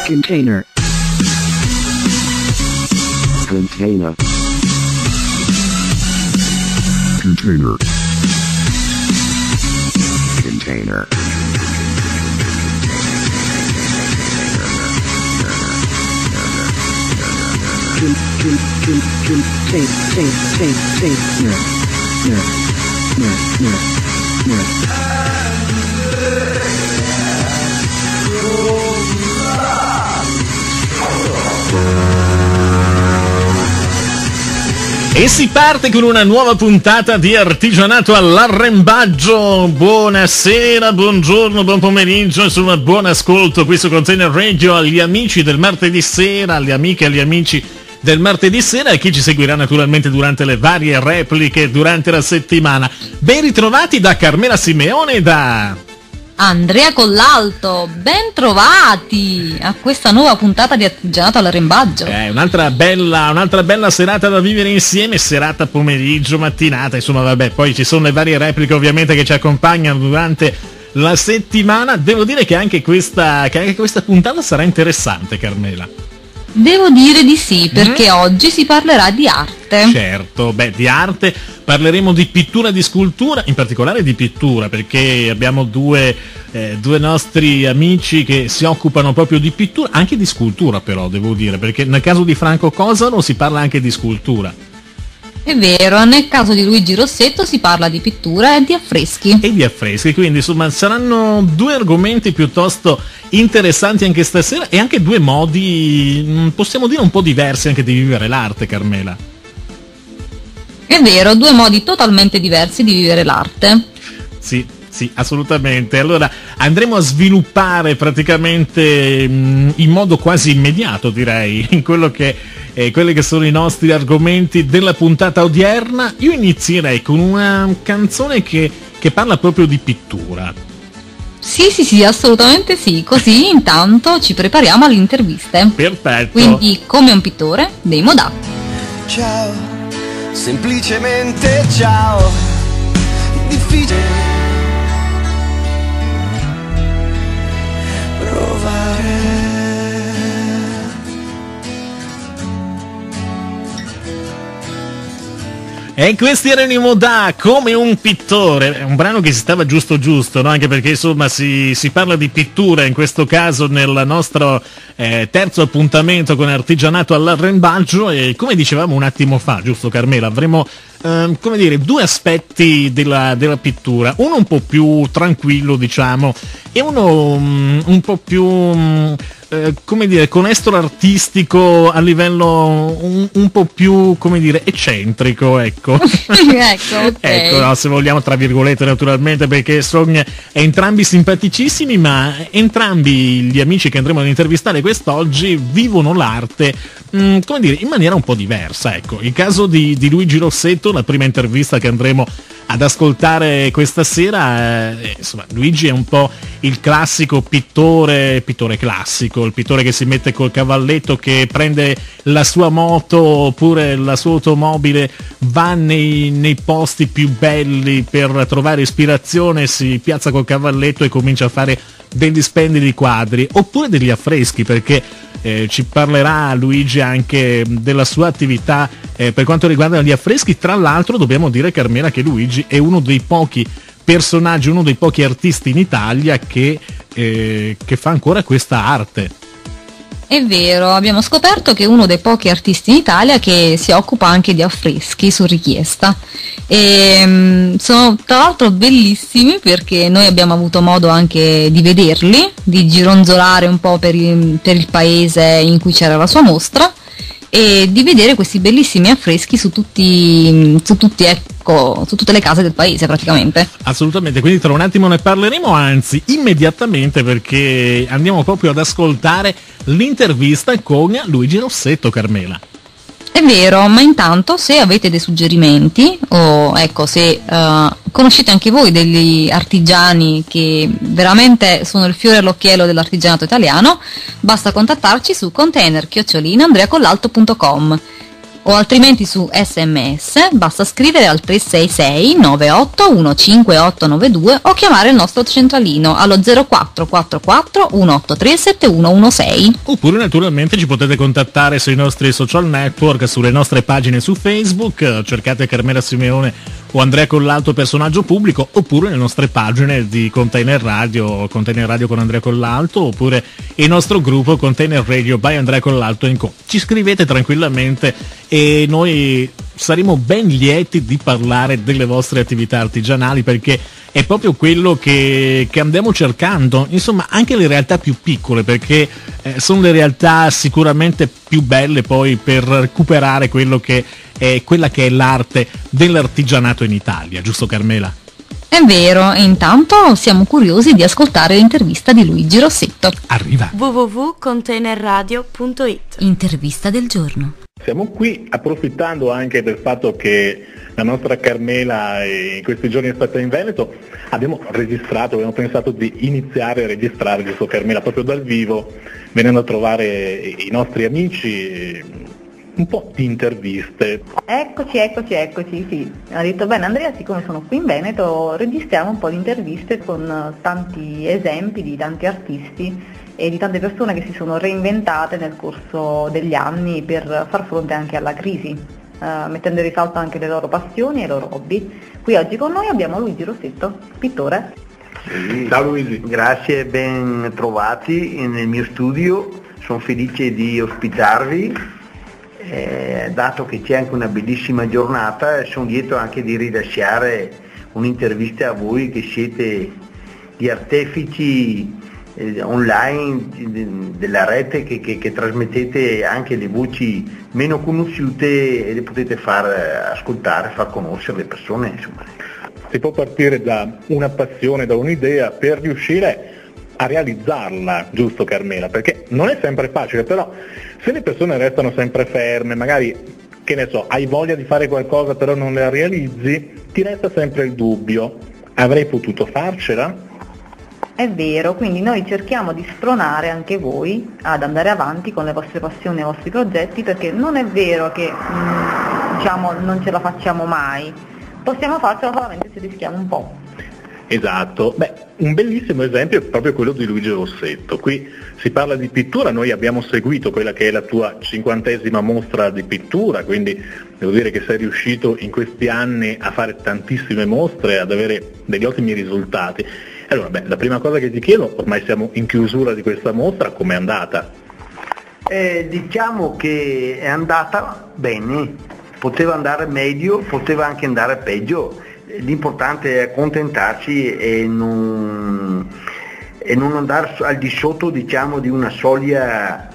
Container. Container. Container. Container. E si parte con una nuova puntata di Artigianato all'arrembaggio. Buonasera, buongiorno, buon pomeriggio, insomma buon ascolto qui su Container Radio agli amici del martedì sera, alle amiche e agli amici del martedì sera e chi ci seguirà naturalmente durante le varie repliche durante la settimana. Ben ritrovati da Carmela Simeone e da Andrea Collalto, ben trovati a questa nuova puntata di Artigianato all'arrembaggio. Un'altra bella serata da vivere insieme, serata, pomeriggio, mattinata, insomma vabbè, poi ci sono le varie repliche ovviamente che ci accompagnano durante la settimana. Devo dire che anche questa puntata sarà interessante, Carmela. Devo dire di sì, perché oggi si parlerà di arte. Certo, di arte, parleremo di pittura e di scultura, in particolare di pittura, perché abbiamo due nostri amici che si occupano proprio di pittura, anche di scultura però, devo dire, perché nel caso di Franco Cosaro si parla anche di scultura. È vero, nel caso di Luigi Rossetto si parla di pittura e di affreschi. Quindi insomma saranno due argomenti piuttosto interessanti anche stasera e anche due modi, possiamo dire un po' diversi anche di vivere l'arte, Carmela. È vero, due modi totalmente diversi di vivere l'arte. Sì, assolutamente. Allora andremo a sviluppare praticamente in modo quasi immediato, direi, in quelli che sono i nostri argomenti della puntata odierna. Io inizierei con una canzone che parla proprio di pittura. Sì, assolutamente sì. Così intanto ci prepariamo alle interviste. Perfetto. Quindi, come un pittore, dei Modà. Ciao, semplicemente ciao. Difficile provare. E questi erano i Modà, come un pittore. È un brano che si stava giusto, no? Anche perché insomma si parla di pittura, in questo caso nel nostro terzo appuntamento con Artigianato all'arrembaggio. E come dicevamo un attimo fa, giusto Carmela, avremo due aspetti della pittura, uno un po' più tranquillo, diciamo, e uno un po' più con estro artistico a livello un po' più, eccentrico, ecco. Ecco, okay. Ecco, no, se vogliamo, tra virgolette, naturalmente, perché sono entrambi simpaticissimi, ma entrambi gli amici che andremo ad intervistare quest'oggi vivono l'arte, in maniera un po' diversa, ecco. Il caso di Luigi Rossetto, la prima intervista che andremo ad ascoltare questa sera, insomma, Luigi è un po' il classico pittore classico, il pittore che si mette col cavalletto, che prende la sua moto oppure la sua automobile, va nei posti più belli per trovare ispirazione, si piazza col cavalletto e comincia a fare degli splendidi quadri, oppure degli affreschi, perché ci parlerà Luigi anche della sua attività per quanto riguarda gli affreschi. Tra l'altro dobbiamo dire, Carmela, che Luigi è uno dei pochi personaggi, uno dei pochi artisti in Italia che fa ancora questa arte. È vero, abbiamo scoperto che è uno dei pochi artisti in Italia che si occupa anche di affreschi su richiesta. E sono tra l'altro bellissimi, perché noi abbiamo avuto modo anche di vederli, di gironzolare un po' per il paese in cui c'era la sua mostra e di vedere questi bellissimi affreschi su tutte le case del paese praticamente. Assolutamente, quindi tra un attimo ne parleremo, anzi immediatamente, perché andiamo proprio ad ascoltare l'intervista con Luigi Rossetto, Carmela. È vero, ma intanto se avete dei suggerimenti o se conoscete anche voi degli artigiani che veramente sono il fiore all'occhiello dell'artigianato italiano, basta contattarci su container@andreacollalto.com. o altrimenti su SMS, basta scrivere al 366 98 15892 o chiamare il nostro centralino allo 0444 183 7116. Oppure naturalmente ci potete contattare sui nostri social network, sulle nostre pagine su Facebook, cercate Carmela Simeone o Andrea Collalto personaggio pubblico, oppure le nostre pagine di Container Radio con Andrea Collalto, oppure il nostro gruppo Container Radio by Andrea Collalto &Co. Ci scrivete tranquillamente e noi saremo ben lieti di parlare delle vostre attività artigianali, perché è proprio quello che andiamo cercando, insomma anche le realtà più piccole, perché sono le realtà sicuramente più belle poi per recuperare quella che è l'arte dell'artigianato in Italia, giusto Carmela? È vero, e intanto siamo curiosi di ascoltare l'intervista di Luigi Rossetto. Arriva! www.containerradio.it. Intervista del giorno. Siamo qui approfittando anche del fatto che la nostra Carmela in questi giorni è stata in Veneto. Abbiamo pensato di iniziare a registrare, giusto Carmela, proprio dal vivo, venendo a trovare i nostri amici, un po' di interviste. Eccoci, sì. Ha detto bene Andrea, siccome sono qui in Veneto registriamo un po' di interviste con tanti esempi di tanti artisti e di tante persone che si sono reinventate nel corso degli anni per far fronte anche alla crisi, mettendo in risalto anche le loro passioni e i loro hobby. Qui oggi con noi abbiamo Luigi Rossetto, pittore. Sì. Ciao Luigi. Grazie, ben trovati nel mio studio, sono felice di ospitarvi, dato che c'è anche una bellissima giornata, sono lieto anche di rilasciare un'intervista a voi che siete gli artefici online della rete che trasmettete anche le voci meno conosciute e le potete far ascoltare, far conoscere le persone, insomma. Si può partire da una passione, da un'idea per riuscire a realizzarla, giusto Carmela? Perché non è sempre facile, però se le persone restano sempre ferme, magari, che ne so, hai voglia di fare qualcosa però non la realizzi, ti resta sempre il dubbio: avrei potuto farcela? È vero, quindi noi cerchiamo di spronare anche voi ad andare avanti con le vostre passioni e i vostri progetti, perché non è vero che non ce la facciamo mai, possiamo farcela solamente se rischiamo un po'. Esatto, un bellissimo esempio è proprio quello di Luigi Rossetto. Qui si parla di pittura, noi abbiamo seguito quella che è la tua 50ª mostra di pittura, quindi devo dire che sei riuscito in questi anni a fare tantissime mostre, ad avere degli ottimi risultati. Allora, la prima cosa che ti chiedo, ormai siamo in chiusura di questa mostra, com'è andata? Diciamo che è andata bene, poteva andare meglio, poteva anche andare peggio, l'importante è accontentarci e non andare al di sotto, diciamo, di una soglia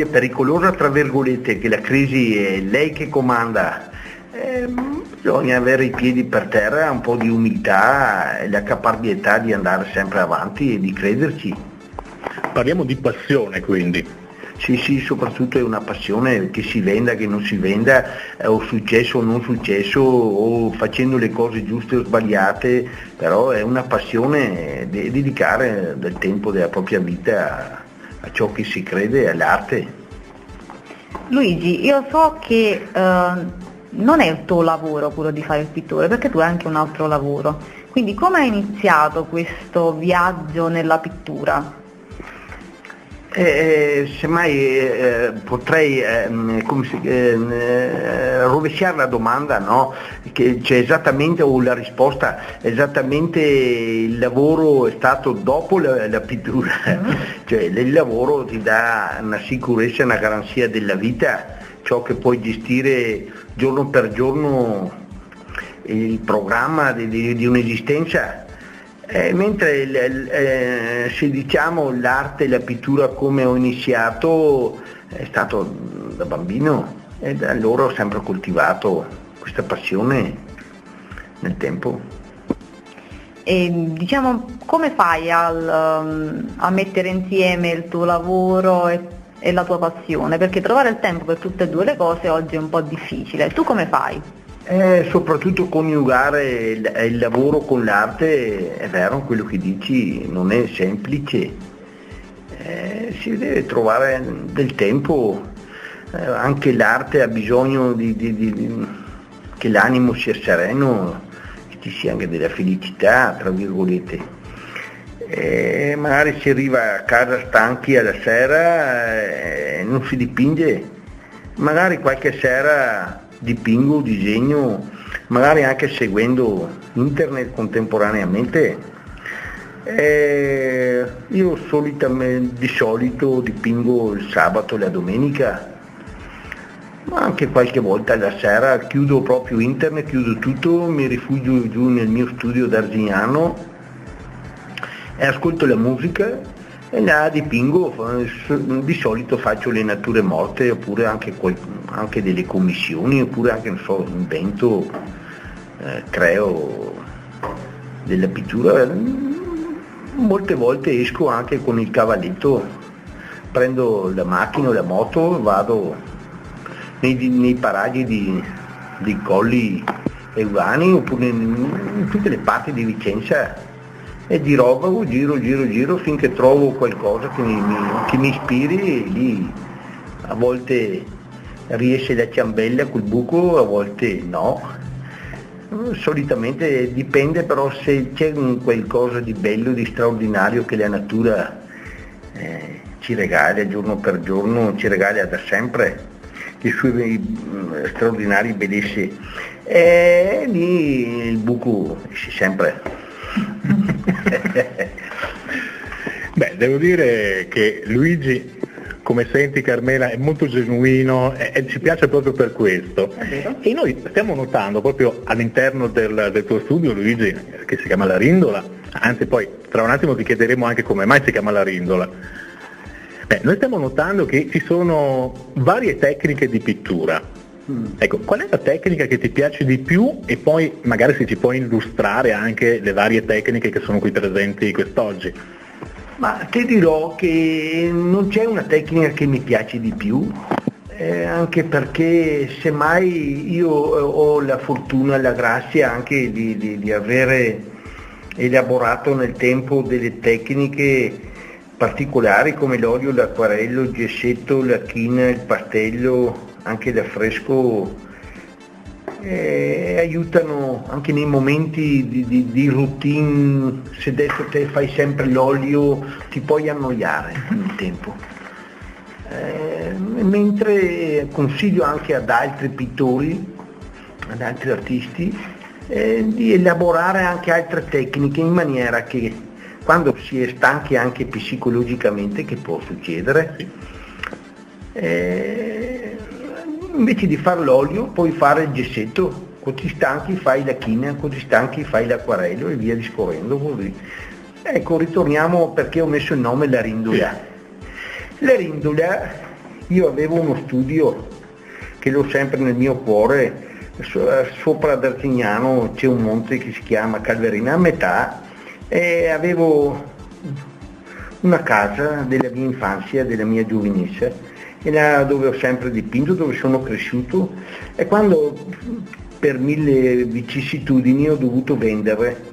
pericolosa, tra virgolette, che la crisi è lei che comanda. Bisogna avere i piedi per terra, un po' di umiltà e la caparbietà di andare sempre avanti e di crederci. Parliamo di passione, quindi. Sì, soprattutto è una passione, che si venda, che non si venda, o successo o non successo, o facendo le cose giuste o sbagliate, però è una passione dedicare del tempo della propria vita a ciò che si crede, all'arte. Luigi, io so che non è il tuo lavoro quello di fare il pittore, perché tu hai anche un altro lavoro, quindi come hai iniziato questo viaggio nella pittura? Semmai potrei rovesciare la domanda, no? Che c'è esattamente, o la risposta, esattamente il lavoro è stato dopo la pittura, cioè il lavoro ti dà una sicurezza, una garanzia della vita, ciò che puoi gestire giorno per giorno il programma di un'esistenza. Mentre se diciamo l'arte e la pittura come ho iniziato è stato da bambino, e da allora ho sempre coltivato questa passione nel tempo. E diciamo, come fai a mettere insieme il tuo lavoro e la tua passione? Perché trovare il tempo per tutte e due le cose oggi è un po' difficile. Tu come fai? Soprattutto coniugare il lavoro con l'arte, è vero quello che dici, non è semplice, si deve trovare del tempo, anche l'arte ha bisogno che l'animo sia sereno, che ci sia anche della felicità, tra virgolette. Magari si arriva a casa stanchi alla sera, non si dipinge, magari qualche sera dipingo, disegno, magari anche seguendo internet contemporaneamente. Io di solito dipingo il sabato e la domenica, ma anche qualche volta la sera chiudo proprio internet, chiudo tutto, mi rifugio giù nel mio studio d'Arzignano e ascolto la musica e là dipingo. Di solito faccio le nature morte, oppure anche delle commissioni, oppure anche, non so, invento, creo della pittura. Molte volte esco anche con il cavalletto, prendo la macchina o la moto, vado nei paraggi dei colli Euganei, oppure in tutte le parti di Vicenza, e dirogago, giro finché trovo qualcosa che mi ispiri, e lì a volte riesce la ciambella col buco, a volte no. Solitamente dipende, però se c'è qualcosa di bello, di straordinario che la natura ci regala giorno per giorno, ci regala da sempre, le sue straordinarie bellezze, e lì il buco esce sempre. Beh, devo dire che Luigi, come senti Carmela, è molto genuino e ci piace proprio per questo. E noi stiamo notando proprio all'interno del tuo studio, Luigi, che si chiama La Rindola, anzi poi tra un attimo ti chiederemo anche come mai si chiama La Rindola. Beh, noi stiamo notando che ci sono varie tecniche di pittura. Ecco, qual è la tecnica che ti piace di più, e poi magari se ci puoi illustrare anche le varie tecniche che sono qui presenti quest'oggi? Ma ti dirò che non c'è una tecnica che mi piace di più, anche perché semmai io ho la fortuna, la grazia anche di avere elaborato nel tempo delle tecniche particolari come l'olio, l'acquarello, il gessetto, la china, il pastello, anche l'affresco, aiutano anche nei momenti di routine. Se adesso te fai sempre l'olio ti puoi annoiare nel tempo, mentre consiglio anche ad altri pittori, ad altri artisti, di elaborare anche altre tecniche, in maniera che quando si è stanchi anche psicologicamente, che può succedere, invece di fare l'olio puoi fare il gessetto, così stanchi fai la china, così stanchi fai l'acquarello e via discorrendo così. Ecco, ritorniamo perché ho messo il nome La Rindola. La Rindola, io avevo uno studio che l'ho sempre nel mio cuore, sopra ad Arzignano c'è un monte che si chiama Calverina a metà, e avevo una casa della mia infanzia, della mia giovinezza, e là dove ho sempre dipinto, dove sono cresciuto, e quando per 1000 vicissitudini ho dovuto vendere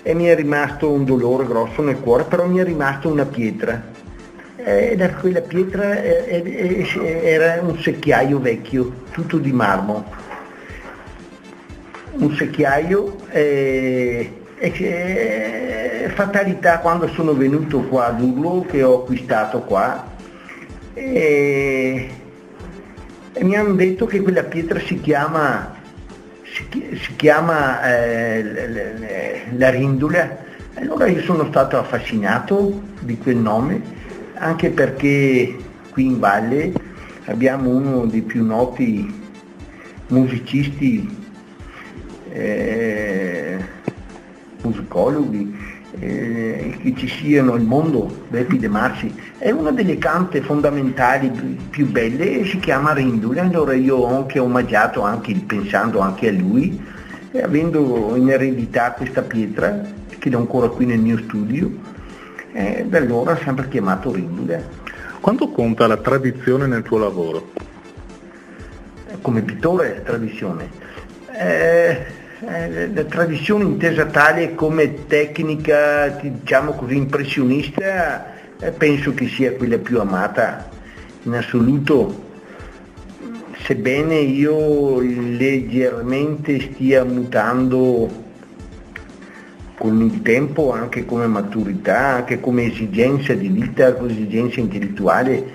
e mi è rimasto un dolore grosso nel cuore, però mi è rimasta una pietra, e da quella pietra era un secchiaio vecchio, tutto di marmo, un secchiaio, fatalità, quando sono venuto qua ad Urlo, che ho acquistato qua, e mi hanno detto che quella pietra si chiama La Rindola. Allora io sono stato affascinato di quel nome, anche perché qui in valle abbiamo uno dei più noti musicisti, musicologi che ci siano al mondo, Beppi De Marsi, è una delle cante fondamentali più belle, e si chiama Rindola. Allora io ho anche omaggiato, anche pensando anche a lui, e avendo in eredità questa pietra che ho ancora qui nel mio studio, da allora ho sempre chiamato Rindola. Quanto conta la tradizione nel tuo lavoro? Come pittore, tradizione. La tradizione intesa tale come tecnica, diciamo così, impressionista, penso che sia quella più amata in assoluto, sebbene io leggermente stia mutando con il tempo, anche come maturità, anche come esigenza di vita, come esigenza intellettuale,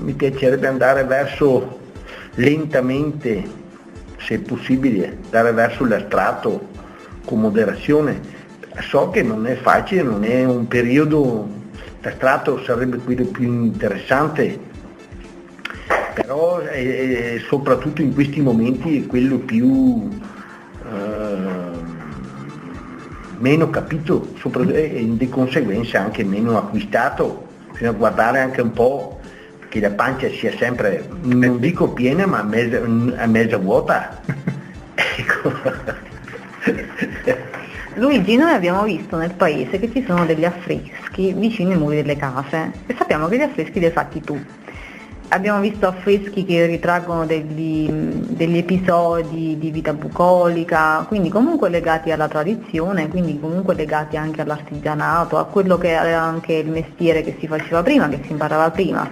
mi piacerebbe andare verso, lentamente, se possibile, andare verso l'astratto con moderazione. So che non è facile, non è un periodo, l'astratto sarebbe quello più interessante, però soprattutto in questi momenti è quello più meno capito e di conseguenza anche meno acquistato. Bisogna guardare anche un po' che la pancia sia sempre, non dico piena, ma a mezza vuota. Ecco. Luigi, noi abbiamo visto nel paese che ci sono degli affreschi vicino ai muri delle case e sappiamo che gli affreschi li hai fatti tu. Abbiamo visto affreschi che ritraggono degli episodi di vita bucolica, quindi comunque legati alla tradizione, quindi comunque legati anche all'artigianato, a quello che era anche il mestiere che si faceva prima, che si imparava prima.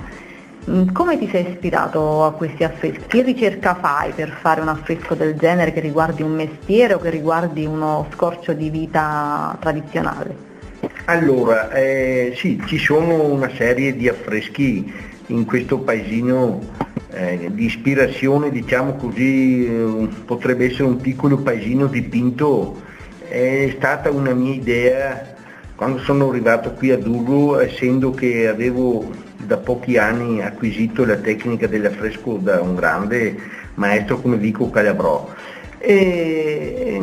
Come ti sei ispirato a questi affreschi? Che ricerca fai per fare un affresco del genere che riguardi un mestiere o che riguardi uno scorcio di vita tradizionale? Allora, sì, ci sono una serie di affreschi in questo paesino di ispirazione, diciamo così, potrebbe essere un piccolo paesino dipinto. È stata una mia idea quando sono arrivato qui a Durro, essendo che avevo da pochi anni acquisito la tecnica dell'affresco da un grande maestro come Vico Calabrò, e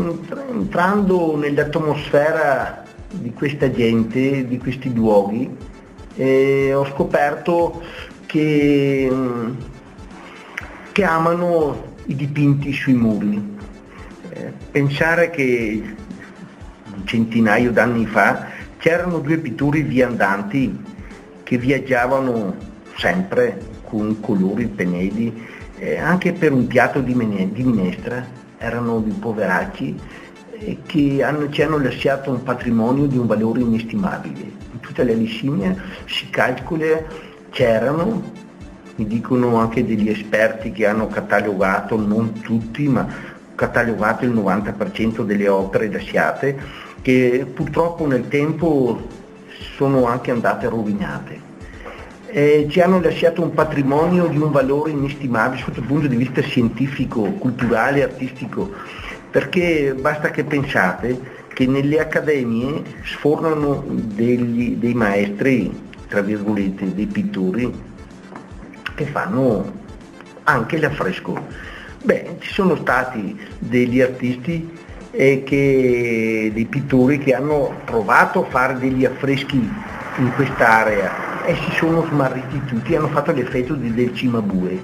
entrando nell'atmosfera di questa gente, di questi luoghi, ho scoperto che amano i dipinti sui muri. Pensare che un centinaio d'anni fa c'erano due pittori viandanti che viaggiavano sempre con colori, pennelli, anche per un piatto di minestra, erano dei poveracci che ci hanno lasciato un patrimonio di un valore inestimabile. In tutta la Licinia si calcola, c'erano, mi dicono anche degli esperti che hanno catalogato, non tutti, ma catalogato il 90% delle opere lasciate, che purtroppo nel tempo sono anche andate rovinate. Ci hanno lasciato un patrimonio di un valore inestimabile sotto il punto di vista scientifico, culturale, artistico, perché basta che pensate che nelle accademie sfornano dei maestri, tra virgolette, dei pittori che fanno anche l'affresco. Beh, ci sono stati degli artisti dei pittori che hanno provato a fare degli affreschi in quest'area e si sono smarriti tutti, hanno fatto l'effetto del Cimabue,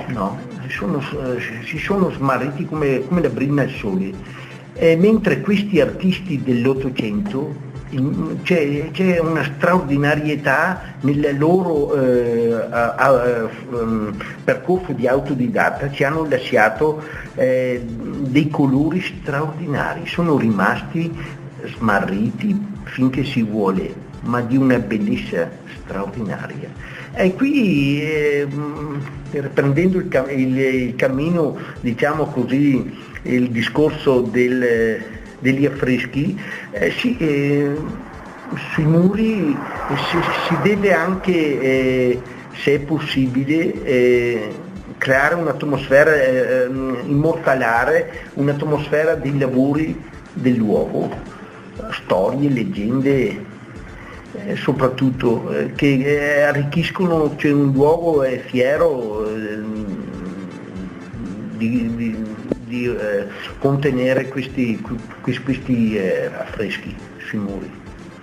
no? Si sono smarriti come la brina al sole, mentre questi artisti dell'Ottocento, c'è una straordinarietà nel loro percorso di autodidatta, ci hanno lasciato dei colori straordinari, sono rimasti smarriti finché si vuole, ma di una bellezza straordinaria. E qui, riprendendo il cammino, diciamo così, il discorso degli affreschi, sui muri si deve anche, se è possibile, creare un'atmosfera, immortalare un'atmosfera dei lavori del luogo, storie, leggende, soprattutto che arricchiscono, cioè un luogo è fiero di contenere questi affreschi sui muri,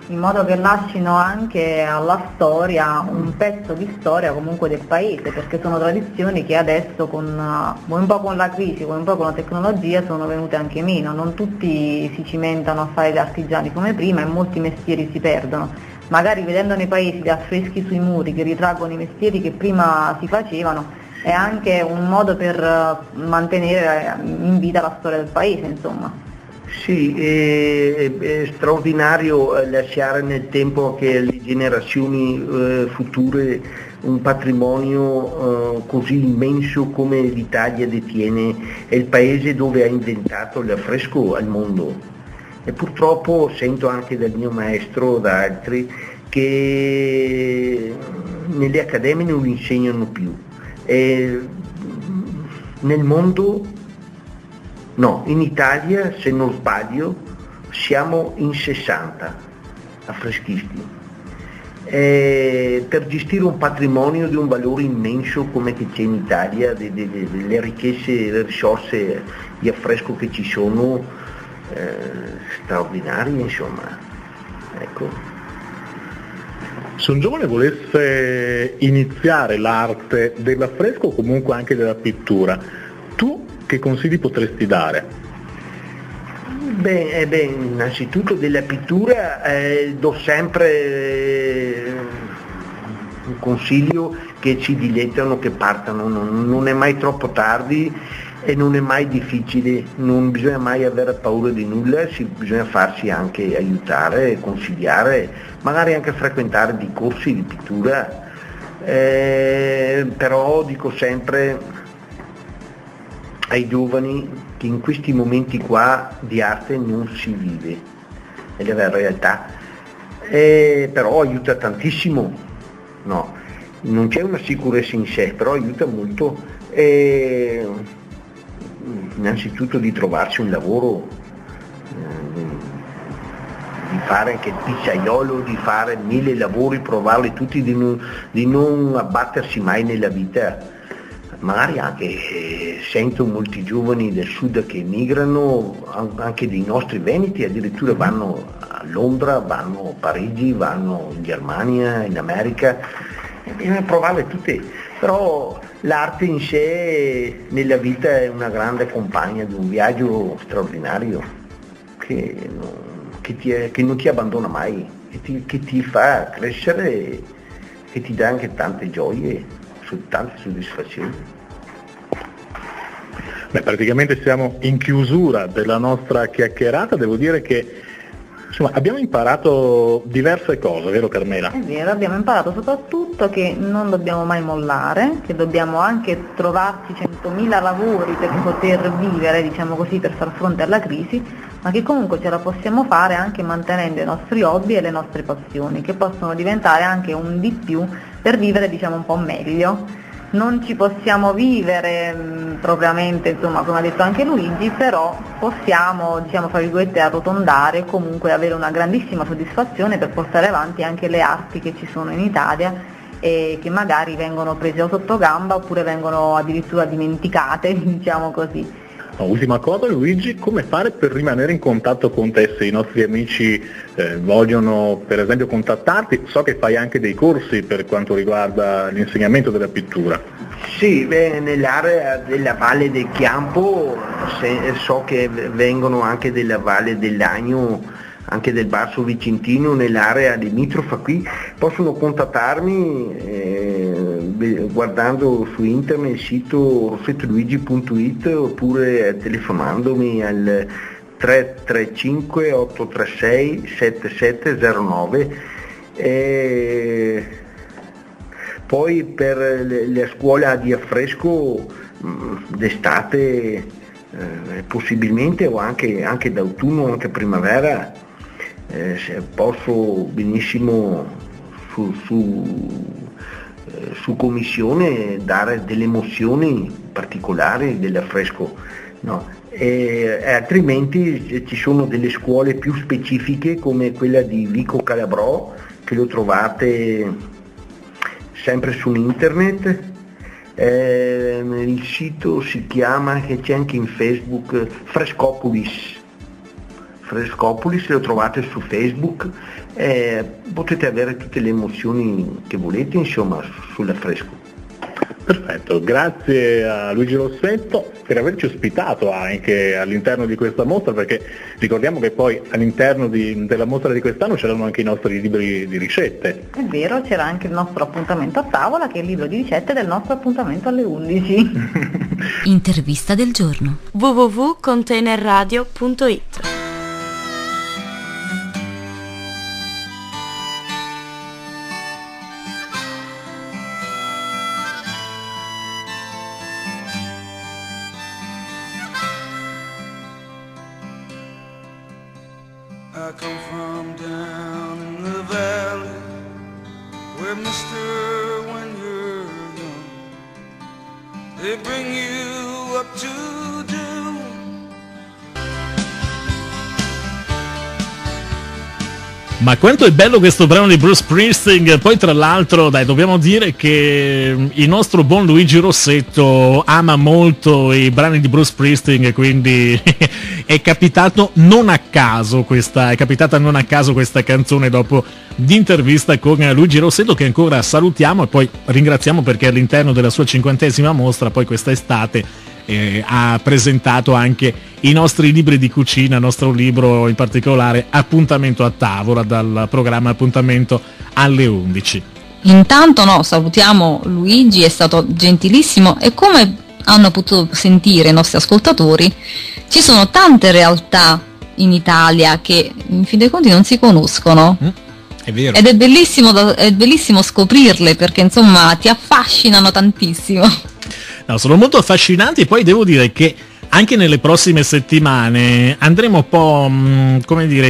in modo che lasciano anche alla storia un pezzo di storia comunque del paese, perché sono tradizioni che adesso un po' con la crisi, un po' con la tecnologia sono venute anche meno, non tutti si cimentano a fare gli artigiani come prima e molti mestieri si perdono. Magari vedendo nei paesi gli affreschi sui muri che ritraggono i mestieri che prima si facevano, è anche un modo per mantenere in vita la storia del paese, insomma. Sì, è straordinario lasciare nel tempo che le generazioni future un patrimonio così immenso come l'Italia detiene, è il paese dove ha inventato l'affresco al mondo. E purtroppo sento anche dal mio maestro, da altri, che nelle accademie non lo insegnano più. E nel mondo, no, in Italia, se non sbaglio, siamo in 60 affreschisti. Per gestire un patrimonio di un valore immenso come che c'è in Italia, delle ricchezze, le risorse di affresco che ci sono, straordinarie, insomma. Ecco. Se un giovane volesse iniziare l'arte dell'affresco o comunque anche della pittura, tu che consigli potresti dare? Beh, innanzitutto della pittura do sempre un consiglio che ci dilettano, che partano, non è mai troppo tardi e non è mai difficile, non bisogna mai avere paura di nulla, bisogna farsi anche aiutare, consigliare, magari anche frequentare dei corsi di pittura, però dico sempre ai giovani che in questi momenti qua di arte non si vive, è la realtà, però aiuta tantissimo, no, non c'è una sicurezza in sé, però aiuta molto, innanzitutto di trovarsi un lavoro, di fare anche il pizzaiolo, di fare 1000 lavori, provarli tutti, di non abbattersi mai nella vita. Magari anche sento molti giovani del sud che emigrano, anche dei nostri veneti, addirittura vanno a Londra, vanno a Parigi, vanno in Germania, in America, bisogna provarle tutte, però l'arte in sé nella vita è una grande compagna di un viaggio straordinario che non ti abbandona mai, che ti fa crescere, che ti dà anche tante gioie, tante soddisfazioni. Beh, praticamente siamo in chiusura della nostra chiacchierata, devo dire che insomma, abbiamo imparato diverse cose, vero Carmela? È vero, abbiamo imparato soprattutto che non dobbiamo mai mollare, che dobbiamo anche trovarci 100.000 lavori per poter vivere, diciamo così, per far fronte alla crisi, ma che comunque ce la possiamo fare anche mantenendo i nostri hobby e le nostre passioni, che possono diventare anche un di più per vivere, diciamo, un po' meglio. Non ci possiamo vivere propriamente, insomma, come ha detto anche Luigi, però possiamo, diciamo, fra virgolette, arrotondare e comunque avere una grandissima soddisfazione per portare avanti anche le arti che ci sono in Italia e che magari vengono prese o sotto gamba oppure vengono addirittura dimenticate, diciamo così. Ultima cosa Luigi, come fare per rimanere in contatto con te se i nostri amici vogliono per esempio contattarti? So che fai anche dei corsi per quanto riguarda l'insegnamento della pittura. Sì, nell'area della Valle del Chiampo so che vengono anche della Valle dell'Agno, anche del Basso Vicentino, nell'area limitrofa qui, possono contattarmi guardando su internet il sito rossettoluigi.it oppure telefonandomi al 335 836 7709. Poi per la scuola di affresco d'estate possibilmente o anche d'autunno, anche primavera, posso benissimo su commissione dare delle emozioni particolari dell'affresco, no? Altrimenti ci sono delle scuole più specifiche come quella di Vico Calabrò, che lo trovate sempre su internet. Il sito si chiama, che c'è anche in Facebook, Frescopolis, lo trovate su Facebook, potete avere tutte le emozioni che volete, insomma, sull'affresco. Perfetto, grazie a Luigi Rossetto per averci ospitato anche all'interno di questa mostra, perché ricordiamo che poi all'interno della mostra di quest'anno c'erano anche i nostri libri di ricette. È vero, c'era anche il nostro appuntamento a tavola, che è il libro di ricette del nostro appuntamento alle 11. Intervista del giorno. www.containerradio.it. Well, mister, when you're young, they bring you up to do. Ma quanto è bello questo brano di Bruce Springsteen. Poi tra l'altro, dai, dobbiamo dire che il nostro buon Luigi Rossetto ama molto i brani di Bruce Springsteen, quindi è capitata non a caso questa canzone dopo l'intervista con Luigi Rossetto, che ancora salutiamo e poi ringraziamo perché all'interno della sua 50ª mostra poi questa estate ha presentato anche i nostri libri di cucina, il nostro libro in particolare Appuntamento a tavola, dal programma Appuntamento alle 11. Intanto salutiamo Luigi, è stato gentilissimo, e come hanno potuto sentire i nostri ascoltatori, ci sono tante realtà in Italia che in fin dei conti non si conoscono. È vero. Ed è bellissimo scoprirle, perché insomma ti affascinano tantissimo. No, sono molto affascinanti, e poi devo dire che anche nelle prossime settimane andremo un po',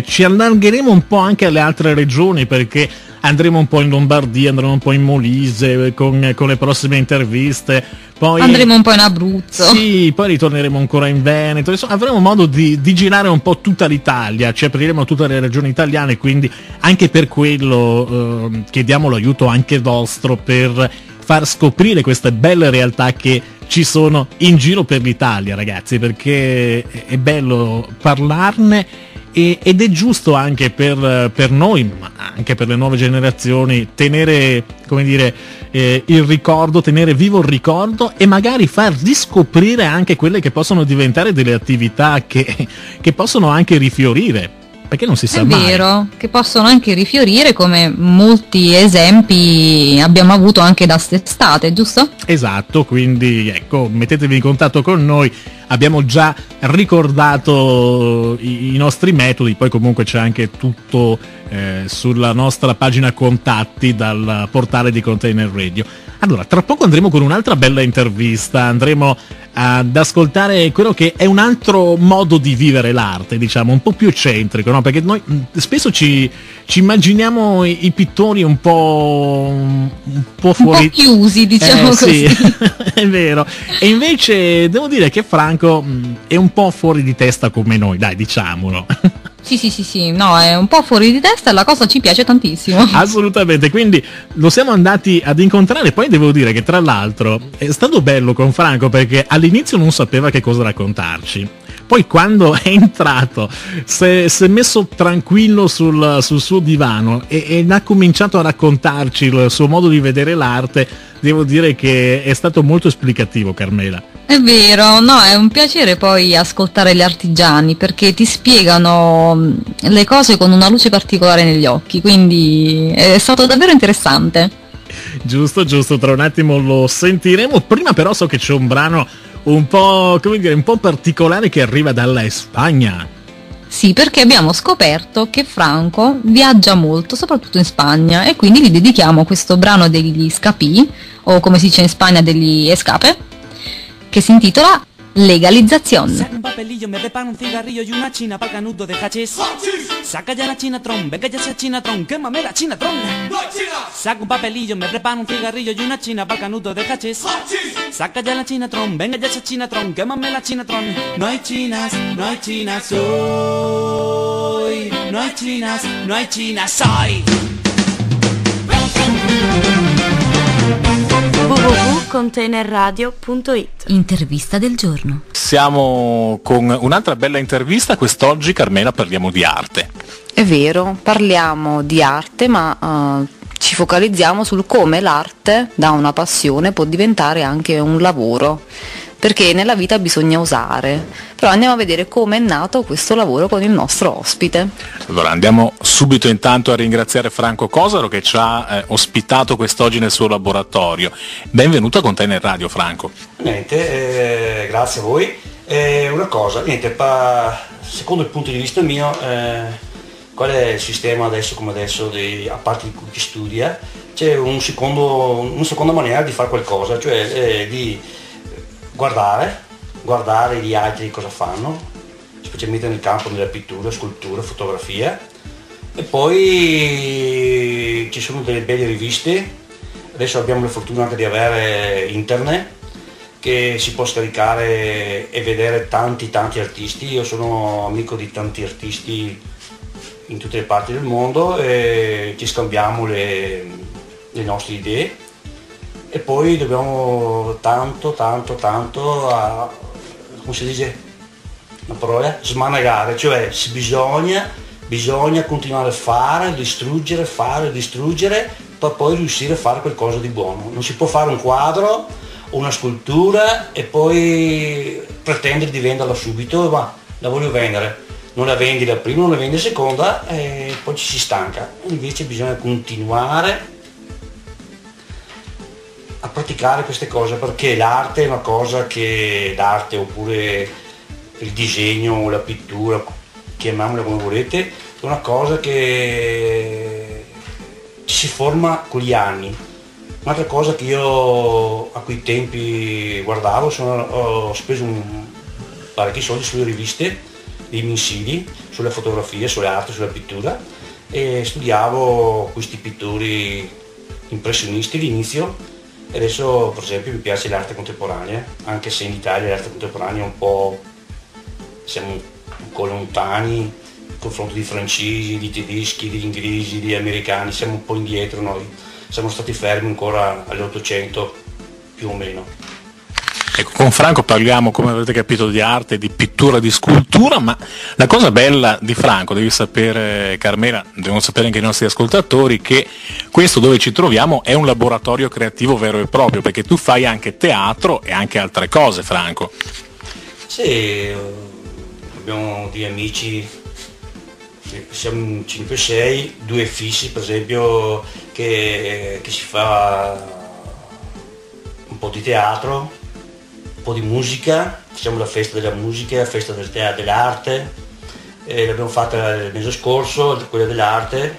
ci allargheremo un po' anche alle altre regioni, perché andremo un po' in Lombardia, andremo un po' in Molise con le prossime interviste, poi andremo un po' in Abruzzo. Sì, poi ritorneremo ancora in Veneto, insomma avremo modo di girare un po' tutta l'Italia, ci apriremo tutte le regioni italiane, quindi anche per quello chiediamo l'aiuto anche vostro per far scoprire queste belle realtà che ci sono in giro per l'Italia, ragazzi, perché è bello parlarne ed è giusto anche per noi, ma anche per le nuove generazioni, tenere, il ricordo, tenere vivo il ricordo e magari far riscoprire anche quelle che possono diventare delle attività che possono anche rifiorire. Perché non si sa mai. È vero, che possono anche rifiorire, come molti esempi abbiamo avuto anche da quest'estate, giusto? Esatto, quindi ecco, mettetevi in contatto con noi, abbiamo già ricordato i nostri metodi, poi comunque c'è anche tutto sulla nostra pagina contatti dal portale di Container Radio. Allora, tra poco andremo con un'altra bella intervista, andremo ad ascoltare quello che è un altro modo di vivere l'arte, diciamo, un po' più eccentrico, no? Perché noi spesso ci immaginiamo i pittori un po' fuori, un po' chiusi, diciamo così. Sì, è vero. E invece devo dire che Franco è un po' fuori di testa come noi, dai, diciamolo. Sì, no, è un po' fuori di testa e la cosa ci piace tantissimo. Assolutamente, quindi lo siamo andati ad incontrare. Poi devo dire che tra l'altro è stato bello con Franco, perché all'inizio non sapeva che cosa raccontarci. Poi quando è entrato si è messo tranquillo sul suo divano e ha cominciato a raccontarci il suo modo di vedere l'arte. Devo dire che è stato molto esplicativo, Carmela. È vero, no, è un piacere poi ascoltare gli artigiani, perché ti spiegano le cose con una luce particolare negli occhi, quindi è stato davvero interessante. Giusto, tra un attimo lo sentiremo. Prima però so che c'è un brano un po', un po' particolare che arriva dalla Spagna. Sì, perché abbiamo scoperto che Franco viaggia molto, soprattutto in Spagna, e quindi gli dedichiamo questo brano degli Escapí, o come si dice in Spagna degli Escape, che si intitola Legalizzazione. Saca un papelillo, me preparo un cigarrillo y una china pa'l canuto de hachís. Saca ya la chinatron, venga ya esa chinatron, quémame la chinatron. Saca un papelillo, me preparo un cigarrillo y una china pa'l canuto de hachís. Saca ya la chinatron, venga ya esa chinatron, quémame la chinatron. No hay chinas hoy. No hay chinas hoy. www.containerradio.it. Intervista del giorno. Siamo con un'altra bella intervista. Quest'oggi, Carmela, parliamo di arte. È vero, parliamo di arte, ma ci focalizziamo sul come l'arte da una passione può diventare anche un lavoro, perché nella vita bisogna osare. Però andiamo a vedere come è nato questo lavoro con il nostro ospite. Allora andiamo subito intanto a ringraziare Franco Cosaro, che ci ha ospitato quest'oggi nel suo laboratorio. Benvenuto a Container Radio, Franco. Niente, grazie a voi. Una cosa, secondo il punto di vista mio, qual è il sistema adesso come adesso, a parte di chi studia, c'è una seconda maniera di fare qualcosa, cioè di guardare gli altri cosa fanno, specialmente nel campo della pittura, scultura, fotografia, e poi ci ci sono delle belle riviste, adesso abbiamo la fortuna anche di avere internet, che si può scaricare e vedere tanti artisti. Io sono amico di tanti artisti in tutte le parti del mondo e ci scambiamo le nostre idee, e poi dobbiamo tanto a, come si dice una parola, smanegare, cioè bisogna continuare a fare, distruggere, per poi riuscire a fare qualcosa di buono. Non si può fare un quadro, una scultura e poi pretendere di venderla subito, ma la voglio vendere, non la vendi la prima, non la vendi la seconda e poi ci si stanca. Invece bisogna continuare a praticare queste cose, perché l'arte è una cosa che, l'arte oppure il disegno, la pittura, chiamiamola come volete, è una cosa che ci si forma con gli anni. Un'altra cosa che io a quei tempi guardavo, ho speso parecchi soldi sulle riviste, dei mensili, sulle fotografie, sulle arti, sulla pittura, e studiavo questi pittori impressionisti all'inizio, e adesso per esempio mi piace l'arte contemporanea, anche se in Italia l'arte contemporanea è un po', siamo un po' lontani in confronto di francesi, di tedeschi, degli inglesi, degli americani, siamo un po' indietro noi, siamo stati fermi ancora all'Ottocento più o meno. Ecco, con Franco parliamo, come avrete capito, di arte, di pittura, di scultura, ma la cosa bella di Franco, devi sapere Carmela, devono sapere anche i nostri ascoltatori, che questo dove ci troviamo è un laboratorio creativo vero e proprio, perché tu fai anche teatro e anche altre cose, Franco. Sì, abbiamo degli amici, siamo 5-6, 2 fissi per esempio, che si fa un po' di teatro, un po' di musica, facciamo la festa della musica, la festa del teatro, dell'arte, l'abbiamo fatta il mese scorso, quella dell'arte,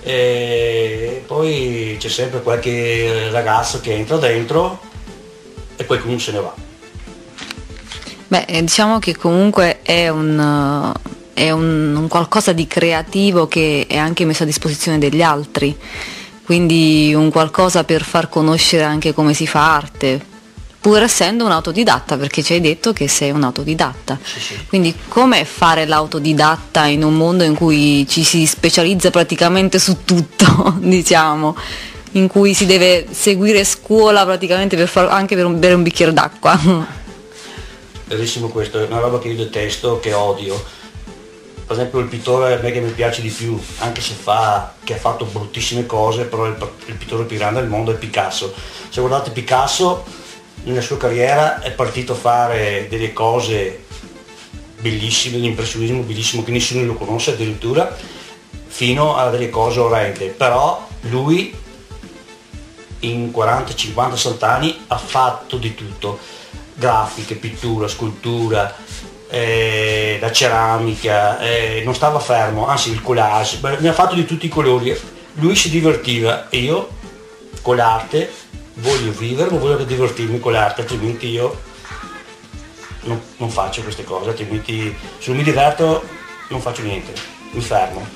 e poi c'è sempre qualche ragazzo che entra dentro e qualcuno se ne va. Beh, diciamo che comunque è un qualcosa di creativo che è anche messo a disposizione degli altri, quindi un qualcosa per far conoscere anche come si fa arte, pur essendo un autodidatta, perché ci hai detto che sei un autodidatta. Sì. Quindi come fare l'autodidatta in un mondo in cui ci si specializza praticamente su tutto, diciamo, in cui si deve seguire scuola praticamente anche per bere un bicchiere d'acqua? Bellissimo questo, è una roba che io detesto, che odio. Per esempio il pittore a me che mi piace di più, anche se che ha fatto bruttissime cose, però il pittore più grande del mondo è Picasso. Se guardate Picasso, nella sua carriera è partito a fare delle cose bellissime, l'impressionismo bellissimo che nessuno lo conosce addirittura, fino a delle cose orrende, però lui in 40, 50, 60 anni ha fatto di tutto, grafiche, pittura, scultura, la ceramica, non stava fermo, anzi il collage, ne ha fatto di tutti i colori, lui si divertiva e io con l'arte voglio vivere, ma voglio divertirmi con l'arte, altrimenti io non faccio queste cose, altrimenti se non mi diverto non faccio niente, mi fermo.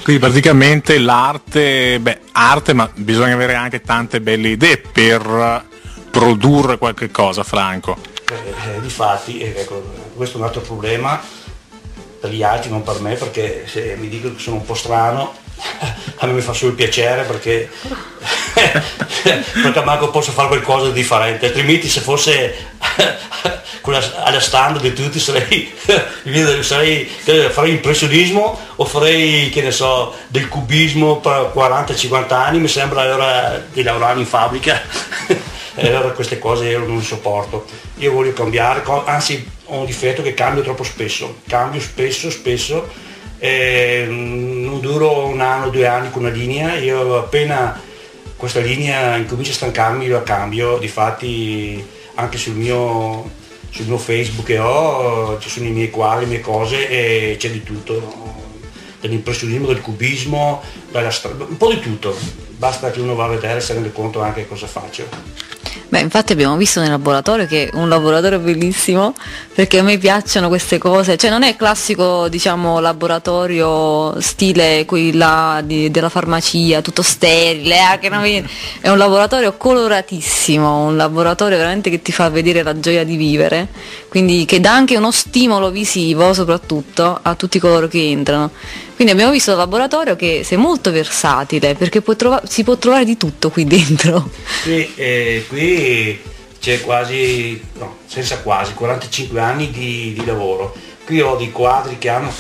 Quindi praticamente l'arte, arte, ma bisogna avere anche tante belle idee per produrre qualche cosa, Franco. Difatti, ecco, questo è un altro problema per gli altri, non per me, perché se mi dicono che sono un po' strano, a me mi fa solo piacere perché manco posso fare qualcosa di differente, altrimenti se fosse alla standard di tutti farei impressionismo o farei, che ne so, del cubismo per 40-50 anni, mi sembra l'ora di lavorare in fabbrica. E allora queste cose io non le sopporto, io voglio cambiare, anzi ho un difetto che cambio troppo spesso, spesso, non duro 1 anno, 2 anni con una linea, io appena questa linea incomincia a stancarmi io la cambio, difatti anche sul mio Facebook che ci sono i miei quadri, le mie cose e c'è di tutto, dall'impressionismo, del cubismo, un po' di tutto, basta che uno va a vedere e si rende conto anche cosa faccio. Beh, infatti abbiamo visto nel laboratorio che è un laboratorio bellissimo, perché a me piacciono queste cose, cioè non è classico, diciamo, laboratorio stile quella della farmacia, tutto sterile, che non vedi. È un laboratorio coloratissimo, un laboratorio veramente che ti fa vedere la gioia di vivere, quindi che dà anche uno stimolo visivo soprattutto a tutti coloro che entrano. Quindi abbiamo visto il laboratorio che sei molto versatile, perché si può trovare di tutto qui dentro. Sì, qui c'è quasi, no, senza quasi, 45 anni di lavoro. Qui ho dei quadri che hanno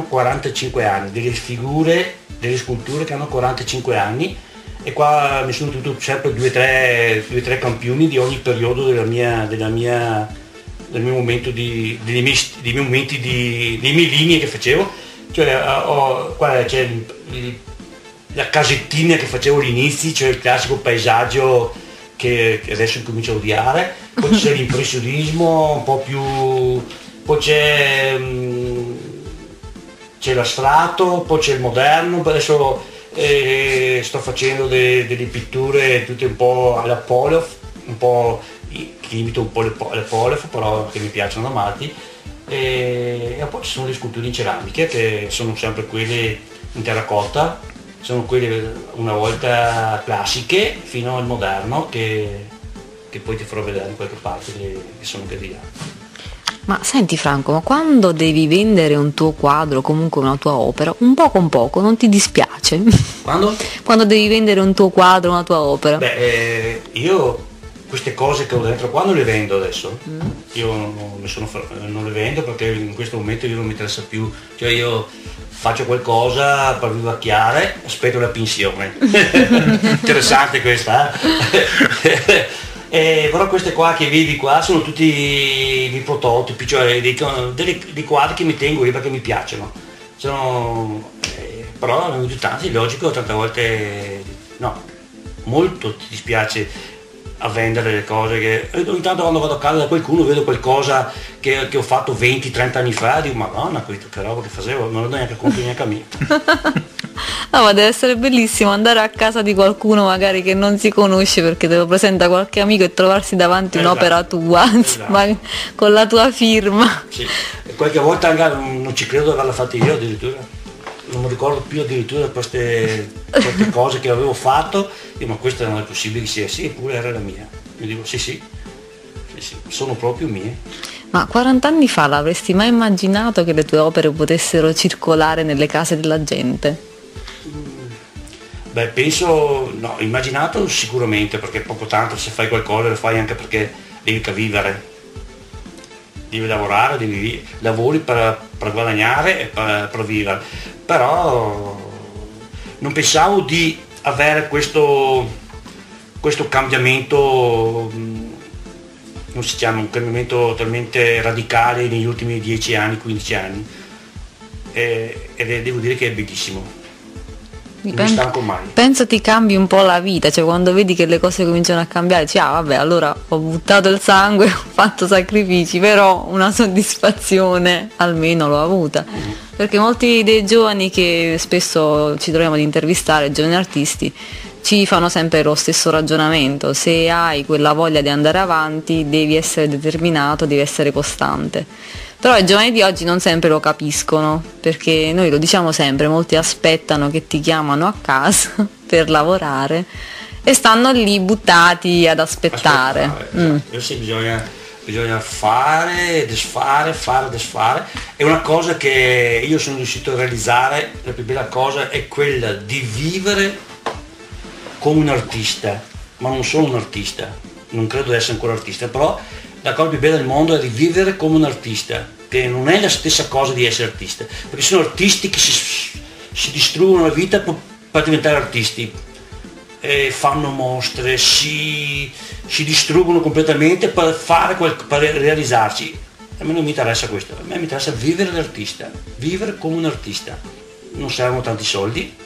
45 anni, delle figure, delle sculture che hanno 45 anni, e qua mi sono tutto sempre due o tre campioni di ogni periodo del mio momento dei miei linee che facevo. Cioè qua c'è la casettina che facevo all'inizio, cioè il classico paesaggio che adesso comincio a odiare, poi c'è l'impressionismo un po' più, poi c'è l'astratto, poi c'è il moderno, adesso sto facendo delle pitture tutte un po' alla Polov, un po' che imito un po' le Polov, però che mi piacciono da matti. E poi ci sono le sculture in ceramiche che sono sempre quelle in terracotta, sono quelle una volta classiche fino al moderno che poi ti farò vedere in qualche parte che sono che di là. Ma senti Franco, ma quando devi vendere un tuo quadro, comunque una tua opera, un po' con poco, non ti dispiace? Quando? Quando devi vendere un tuo quadro, una tua opera? Beh, io queste cose che ho dentro qua non le vendo adesso, io non le vendo perché in questo momento io non mi interessa più, cioè io faccio qualcosa per vivacchiare, aspetto la pensione. Interessante questa, però queste qua che vedi qua sono tutti dei prototipi, cioè dei quadri che mi tengo io perché mi piacciono, però ogni tanto è logico, tante volte no, molto ti dispiace a vendere le cose che ogni tanto quando vado a casa da qualcuno vedo qualcosa che ho fatto 20-30 anni fa, dico madonna, che roba che facevo, non lo do neanche conto neanche a me. No, ma deve essere bellissimo andare a casa di qualcuno magari che non si conosce perché te lo presenta qualche amico e trovarsi davanti un'opera tua, ma con la tua firma. Sì. E qualche volta anche non ci credo di averla fatta io addirittura. Non mi ricordo più addirittura queste cose che avevo fatto, ma questa non è possibile che sia, sì, eppure era la mia. Io dico sì, sono proprio mie. Ma 40 anni fa l'avresti mai immaginato che le tue opere potessero circolare nelle case della gente? Beh, penso, no, immaginato sicuramente, perché poco tanto se fai qualcosa lo fai anche perché devi vivere. Devi lavorare, lavori per guadagnare e per vivere, però non pensavo di avere questo cambiamento, non si chiama, un cambiamento talmente radicale negli ultimi 10 anni, 15 anni, e devo dire che è bellissimo. Non mi stanco mai. Penso ti cambi un po' la vita, cioè quando vedi che le cose cominciano a cambiare, dici vabbè, allora ho buttato il sangue, ho fatto sacrifici, però una soddisfazione almeno l'ho avuta. Perché molti dei giovani che spesso ci troviamo ad intervistare, giovani artisti, ci fanno sempre lo stesso ragionamento: se hai quella voglia di andare avanti devi essere determinato, devi essere costante. Però i giovani di oggi non sempre lo capiscono, perché noi lo diciamo sempre, molti aspettano che ti chiamano a casa per lavorare e stanno lì buttati ad aspettare. Sì, bisogna fare, desfare. È una cosa che io sono riuscito a realizzare, la più bella cosa è quella di vivere come un artista, ma non solo un artista, non credo di essere ancora artista, però la cosa più bella del mondo è di vivere come un artista, che non è la stessa cosa di essere artista, perché sono artisti che si distruggono la vita per diventare artisti, fanno mostre, si distruggono completamente per realizzarci. A me non mi interessa questo, a me mi interessa vivere l'artista, vivere come un artista. Non servono tanti soldi,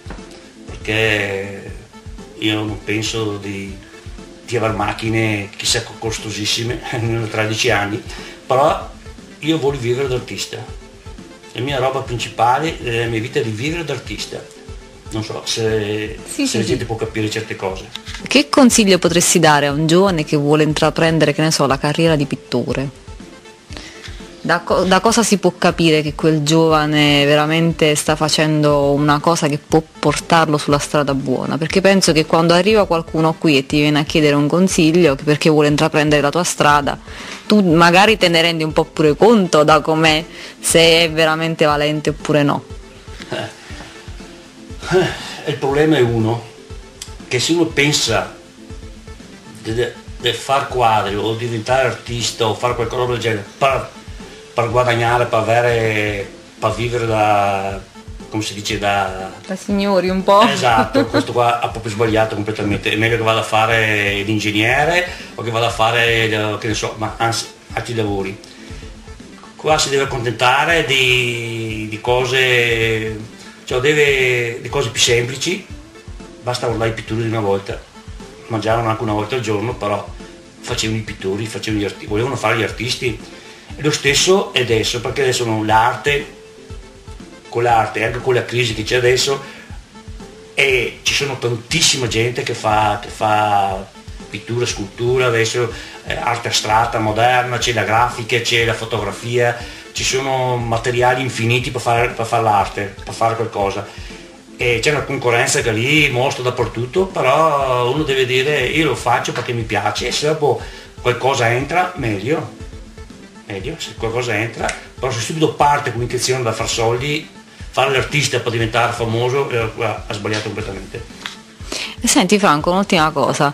perché io non penso di avere macchine chissà costosissime nei 13 anni, però io voglio vivere d'artista. La mia roba principale della mia vita è di vivere d'artista, Non so se la gente può capire certe cose. Che consiglio potresti dare a un giovane che vuole intraprendere, che ne so, la carriera di pittore? Da cosa si può capire che quel giovane veramente sta facendo una cosa che può portarlo sulla strada buona? Perché penso che quando arriva qualcuno qui e ti viene a chiedere un consiglio perché vuole intraprendere la tua strada, tu magari te ne rendi un po' pure conto da com'è, se è veramente valente oppure no. Il problema è che se uno pensa di far quadri o diventare artista o fare qualcosa del genere per guadagnare, per vivere da, come si dice, da signori un po'. Esatto, questo qua ha proprio sbagliato completamente. È meglio che vada a fare l'ingegnere o che vada a fare, che ne so, ma anzi altri lavori. Qua si deve accontentare di cose, cioè di cose più semplici. Basta guardare i pittori di una volta, mangiavano anche una volta al giorno, però facevano i pittori, volevano fare gli artisti. E lo stesso è adesso, perché adesso con l'arte e anche con la crisi che c'è adesso, e ci sono tantissima gente che fa pittura, scultura, adesso arte astratta, moderna, c'è la grafica, c'è la fotografia, ci sono materiali infiniti per fare l'arte, per fare qualcosa. E c'è una concorrenza che lì mostra dappertutto, però uno deve dire io lo faccio perché mi piace, e se dopo qualcosa entra meglio, se qualcosa entra, però se subito parte con l'intenzione da far soldi, fare l'artista per diventare famoso, ha sbagliato completamente. Senti Franco, un'ultima cosa,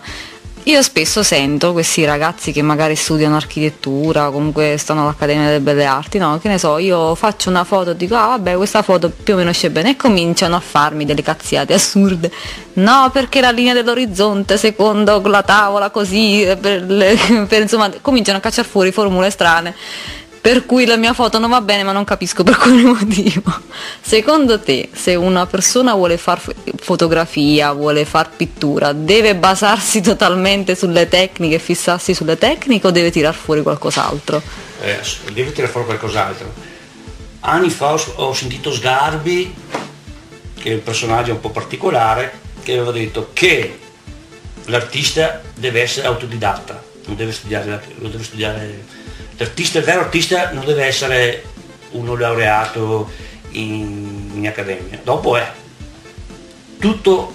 io spesso sento questi ragazzi che magari studiano architettura, comunque stanno all'Accademia delle Belle Arti, no? Che ne so, io faccio una foto e dico vabbè, questa foto più o meno esce bene, e cominciano a farmi delle cazziate assurde. No, perché la linea dell'orizzonte secondo la tavola così, insomma, cominciano a cacciare fuori formule strane, per cui la mia foto non va bene, ma non capisco per quale motivo. Secondo te, se una persona vuole far fotografia, vuole far pittura, deve basarsi totalmente sulle tecniche, fissarsi sulle tecniche, o deve tirar fuori qualcos'altro? Deve tirare fuori qualcos'altro. Anni fa ho sentito Sgarbi, che è un personaggio un po' particolare, che aveva detto che l'artista deve essere autodidatta, non deve studiare. Il vero artista non deve essere uno laureato in accademia, dopo è tutto,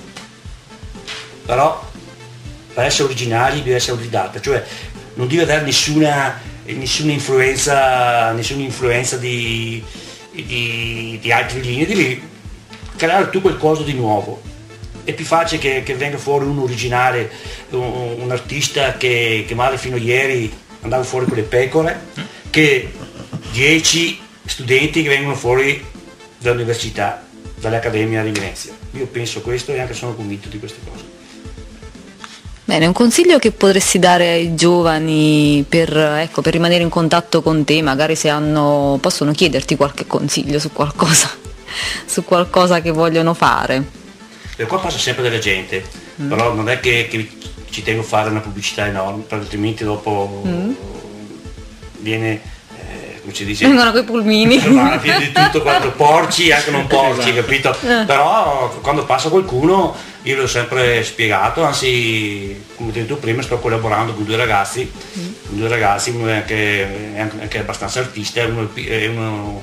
però per essere originali deve essere autodidatta, cioè non deve avere nessuna influenza di altre linee, devi creare tu qualcosa di nuovo. È più facile che venga fuori un originale, un artista che magari fino a ieri andavo fuori con le pecore, che 10 studenti che vengono fuori dall'università, dall'Accademia di Venezia. Io penso questo e anche sono convinto di queste cose. Bene, un consiglio che potresti dare ai giovani per rimanere in contatto con te, magari se possono chiederti qualche consiglio su qualcosa che vogliono fare. E qua passa sempre della gente, però non è che ci tengo a fare una pubblicità enorme, perché altrimenti dopo viene, come si dice, vengono quei pulmini, viene di tutto quanto, porci, anche non porci, capito? Però quando passa qualcuno, io l'ho sempre spiegato, anzi, come ti ho detto prima, sto collaborando con due ragazzi, uno è anche abbastanza artista, uno è un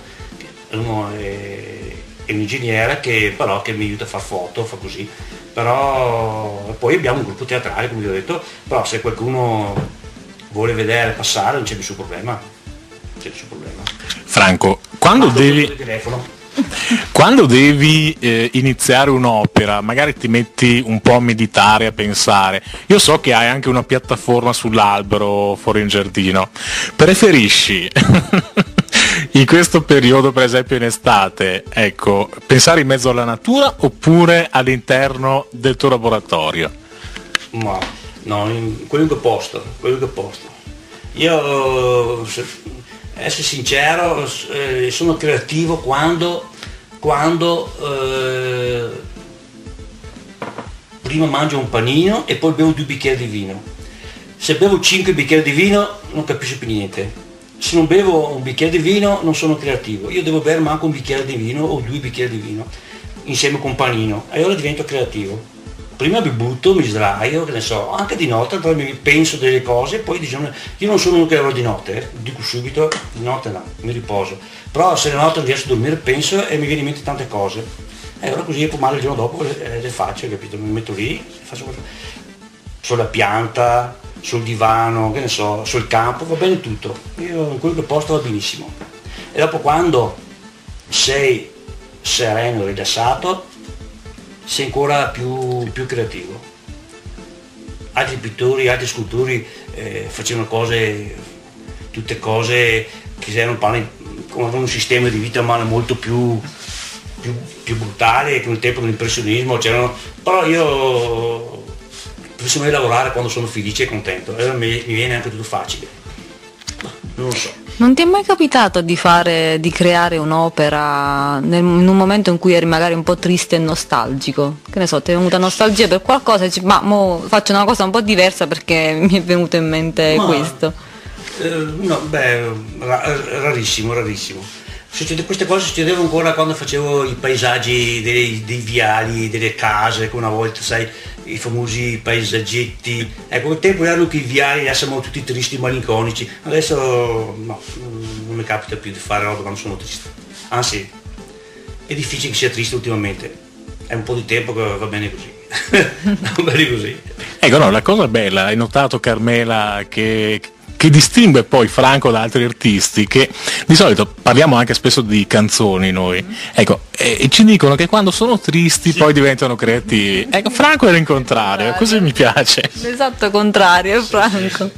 ingegnere che mi aiuta a far foto, fa così. Però poi abbiamo un gruppo teatrale, come vi ho detto, però se qualcuno vuole vedere passare non c'è nessun problema. Franco, quando devi iniziare un'opera, magari ti metti un po' a meditare, a pensare. Io so che hai anche una piattaforma sull'albero fuori in giardino. Preferisci in questo periodo, per esempio in estate, ecco, pensare in mezzo alla natura oppure all'interno del tuo laboratorio? Ma no, in qualunque posto. Io, essere sincero, sono creativo quando prima mangio un panino e poi bevo 2 bicchieri di vino. Se bevo 5 bicchieri di vino non capisco più niente. Se non bevo un bicchiere di vino non sono creativo, io devo bere anche un bicchiere di vino o 2 bicchieri di vino. insieme con panino e ora divento creativo. Prima mi butto, mi sdraio, che ne so, anche di notte mi penso delle cose, poi diciamo, io non sono uno che lavora di notte, dico subito, di notte no, mi riposo, però se la notte non riesco a dormire penso e mi viene in mente tante cose, e allora così poi male il giorno dopo le faccio, capito? Mi metto lì, faccio sulla pianta, sul divano, che ne so, sul campo, va bene tutto, io in quel posto va benissimo. E dopo quando sei sereno, rilassato, sei ancora più creativo. Altri pittori, altri scultori facevano cose, tutte cose che erano con un sistema di vita umana molto più brutale, che nel tempo dell'impressionismo c'erano, però io preferisco mai lavorare quando sono felice e contento, allora mi viene anche tutto facile. Non lo so. Non ti è mai capitato di creare un'opera in un momento in cui eri magari un po' triste e nostalgico? Che ne so, ti è venuta nostalgia per qualcosa e dici, ma mo faccio una cosa un po' diversa perché mi è venuto in mente questo? No, rarissimo. Queste cose succedevano ancora quando facevo i paesaggi dei viali, delle case, come una volta, sai, i famosi paesaggetti. Ecco, quel tempo erano che i viali, adesso siamo tutti tristi, malinconici. Adesso no, non mi capita più di fare roba quando sono triste. Anzi, è difficile che sia triste ultimamente. È un po' di tempo che va bene così. Va bene così. Ecco, no, la cosa bella, hai notato, Carmela, che distingue poi Franco da altri artisti, che di solito parliamo anche spesso di canzoni noi, ecco, e ci dicono che quando sono tristi poi diventano creativi. Ecco, Franco era in contrario, così mi piace. L'esatto contrario, Franco.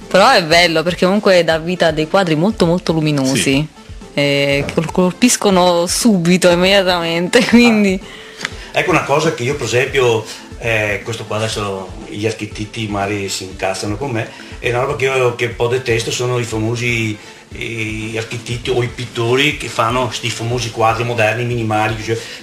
Però è bello perché comunque dà vita a dei quadri molto molto luminosi, che colpiscono subito, immediatamente, quindi... Ecco una cosa che io per esempio, questo qua adesso gli architetti magari si incazzano con me, è una roba che io che un po' detesto, sono i famosi architetti o i pittori che fanno questi famosi quadri moderni minimali,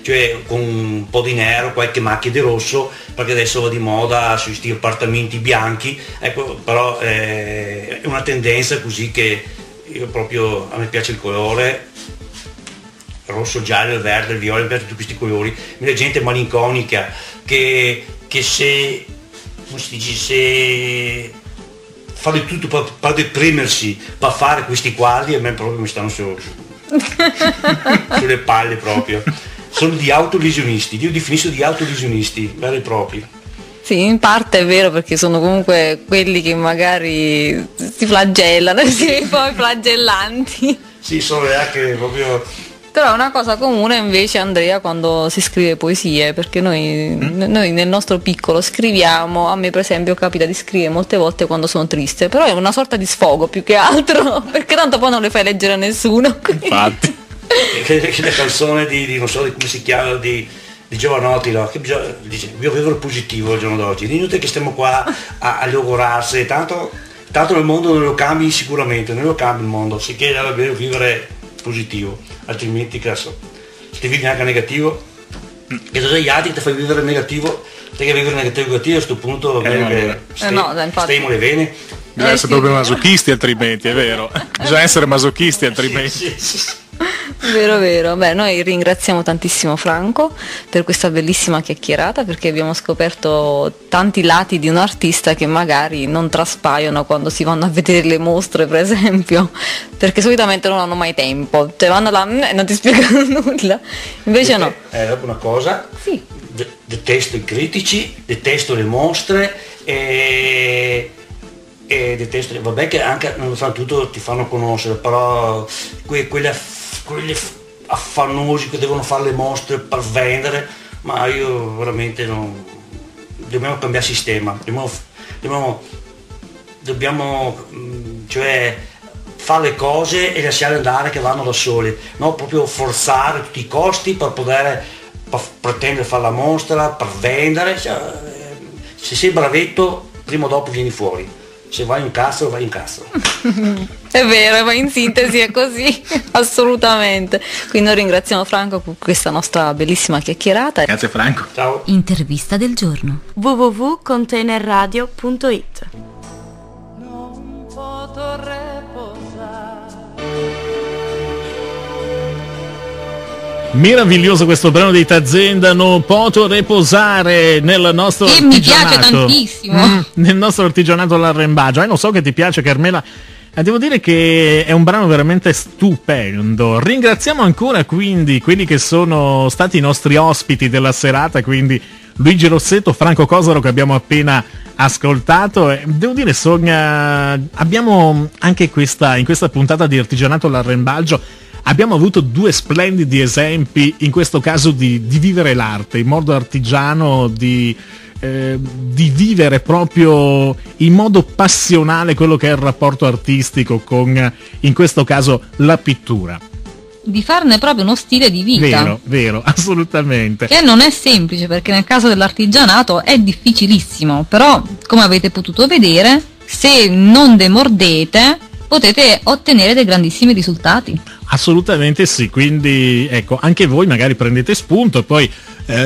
cioè con un po' di nero, qualche macchia di rosso, perché adesso va di moda su questi appartamenti bianchi, ecco, però è una tendenza così che io proprio, a me piace il colore, rosso, giallo, il verde, il viola, mi piacciono tutti questi colori, la gente malinconica che se, come si dice, se fa di tutto per deprimersi, per fare questi quadri, a me proprio mi stanno sulle palle proprio. Sono di autolesionisti, io definisco di autolesionisti, veri e propri. Sì, in parte è vero, perché sono comunque quelli che magari si flagellano, poi flagellanti. Sì, sono anche proprio... Però è una cosa comune invece, Andrea, quando si scrive poesie, perché noi nel nostro piccolo scriviamo, a me per esempio capita di scrivere molte volte quando sono triste, però è una sorta di sfogo più che altro, perché tanto poi non le fai leggere a nessuno. Infatti. La canzone di non so come si chiama, di Giovanotti, no? Che dice, io vivo il positivo il giorno d'oggi, inutile che stiamo qua a logorarsi, tanto nel mondo non lo cambi sicuramente, non lo cambi il mondo, si chiede davvero vivere positivo, altrimenti cazzo, se ti vivi anche negativo, e se gli altri ti fai vivere negativo, te che vivere negativo a questo punto stiamo le vene. Bisogna essere proprio masochisti altrimenti, è vero. Bisogna essere masochisti altrimenti. Sì. Vero. Beh, noi ringraziamo tantissimo Franco per questa bellissima chiacchierata, perché abbiamo scoperto tanti lati di un artista che magari non traspaiono quando si vanno a vedere le mostre, per esempio, perché solitamente non hanno mai tempo, cioè vanno là e non ti spiegano nulla. Invece no. Dopo una cosa, sì. Detesto i critici, detesto le mostre e detesto, vabbè che anche non fanno tutto, ti fanno conoscere, però quelli affannosi che devono fare le mostre per vendere, ma io veramente non, dobbiamo cambiare sistema, dobbiamo cioè fare le cose e lasciare andare che vanno da sole, no? Proprio forzare tutti i costi per pretendere fare la mostra, per vendere, cioè, se sei bravetto prima o dopo vieni fuori. Se vai in cazzo, vai in cazzo. È vero, ma in sintesi è così, assolutamente. Quindi noi ringraziamo Franco per questa nostra bellissima chiacchierata. Grazie Franco. Ciao. Intervista del giorno. www.containerradio.it. Non potrò reposare Meraviglioso questo brano di T'azienda, non poto riposare nel nostro artigianato. Mi piace tantissimo. Nel nostro artigianato all'arrembaggio. Lo so che ti piace, Carmela. Devo dire che è un brano veramente stupendo. Ringraziamo ancora quindi quelli che sono stati i nostri ospiti della serata, quindi Luigi Rossetto, Franco Cosaro che abbiamo appena ascoltato. Devo dire, Sonia, abbiamo anche in questa puntata di Artigianato all'arrembaggio abbiamo avuto due splendidi esempi, in questo caso di vivere l'arte in modo artigiano, di vivere proprio in modo passionale quello che è il rapporto artistico con, in questo caso, la pittura. Di farne proprio uno stile di vita. Vero, assolutamente. Che non è semplice, perché nel caso dell'artigianato è difficilissimo, però come avete potuto vedere, se non demordete potete ottenere dei grandissimi risultati. Assolutamente sì, quindi ecco, anche voi magari prendete spunto e poi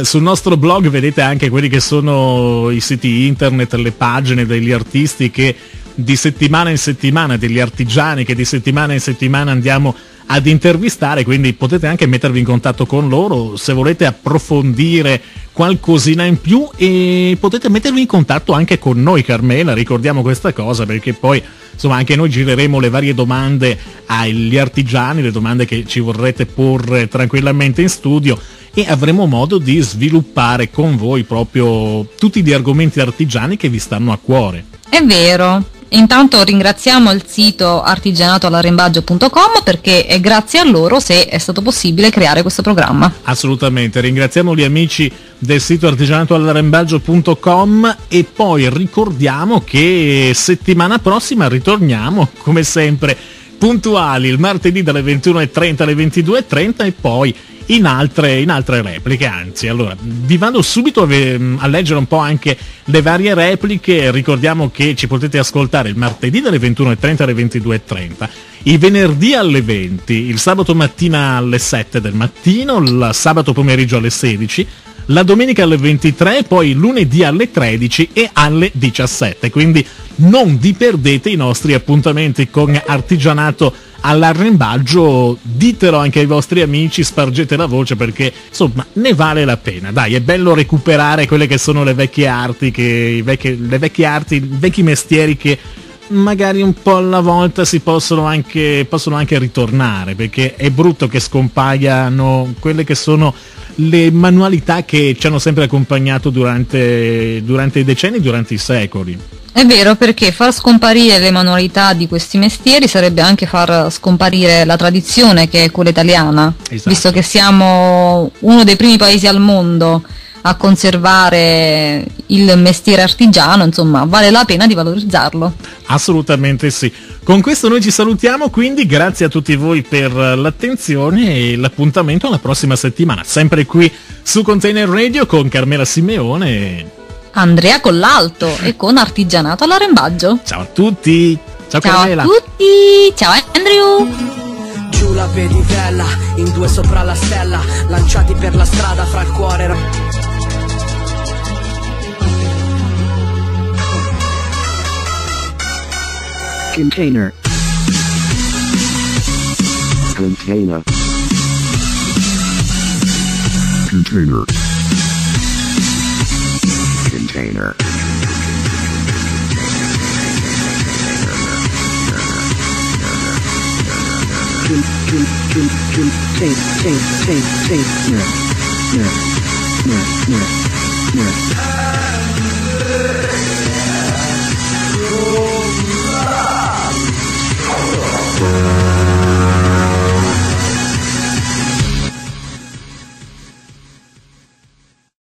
sul nostro blog vedete anche quelli che sono i siti internet, le pagine degli artisti che di settimana in settimana, degli artigiani che di settimana in settimana andiamo ad intervistare, quindi potete anche mettervi in contatto con loro se volete approfondire qualcosina in più, e potete mettervi in contatto anche con noi, Carmela, ricordiamo questa cosa, perché poi insomma anche noi gireremo le varie domande agli artigiani, le domande che ci vorrete porre tranquillamente in studio, e avremo modo di sviluppare con voi proprio tutti gli argomenti artigiani che vi stanno a cuore. È vero. Intanto ringraziamo il sito artigianatoallarembaggio.com, perché è grazie a loro se è stato possibile creare questo programma. Assolutamente, ringraziamo gli amici del sito artigianatoallarembaggio.com, e poi ricordiamo che settimana prossima ritorniamo come sempre puntuali il martedì dalle 21:30 alle 22:30 e poi in altre repliche. Anzi, allora vi vado subito a leggere un po' anche le varie repliche. Ricordiamo che ci potete ascoltare il martedì dalle 21:30 alle 22:30, il venerdì alle 20, il sabato mattina alle 7 del mattino, il sabato pomeriggio alle 16, la domenica alle 23, poi lunedì alle 13 e alle 17. Quindi non vi perdete i nostri appuntamenti con Artigianato all'arrembaggio, ditelo anche ai vostri amici, spargete la voce, perché insomma ne vale la pena. Dai, è bello recuperare quelle che sono le vecchie arti, i vecchi mestieri che magari un po' alla volta si possono anche ritornare, perché è brutto che scompaiano quelle che sono le manualità che ci hanno sempre accompagnato durante i decenni, durante i secoli. È vero, perché far scomparire le manualità di questi mestieri sarebbe anche far scomparire la tradizione, che è quella italiana. Esatto. Visto che siamo uno dei primi paesi al mondo a conservare il mestiere artigiano, insomma vale la pena di valorizzarlo. Assolutamente sì. Con questo noi ci salutiamo, quindi grazie a tutti voi per l'attenzione e l'appuntamento alla prossima settimana, sempre qui su Container Radio con Carmela Simeone, Andrea Collalto e con Artigianato all'arrembaggio. Ciao a tutti. Ciao Carmela. Ciao a tutti. Ciao Andrew. Giù la pedicella, in due sopra la stella, lanciati per la strada fra il cuore e Container. Container. Container. Container. Container.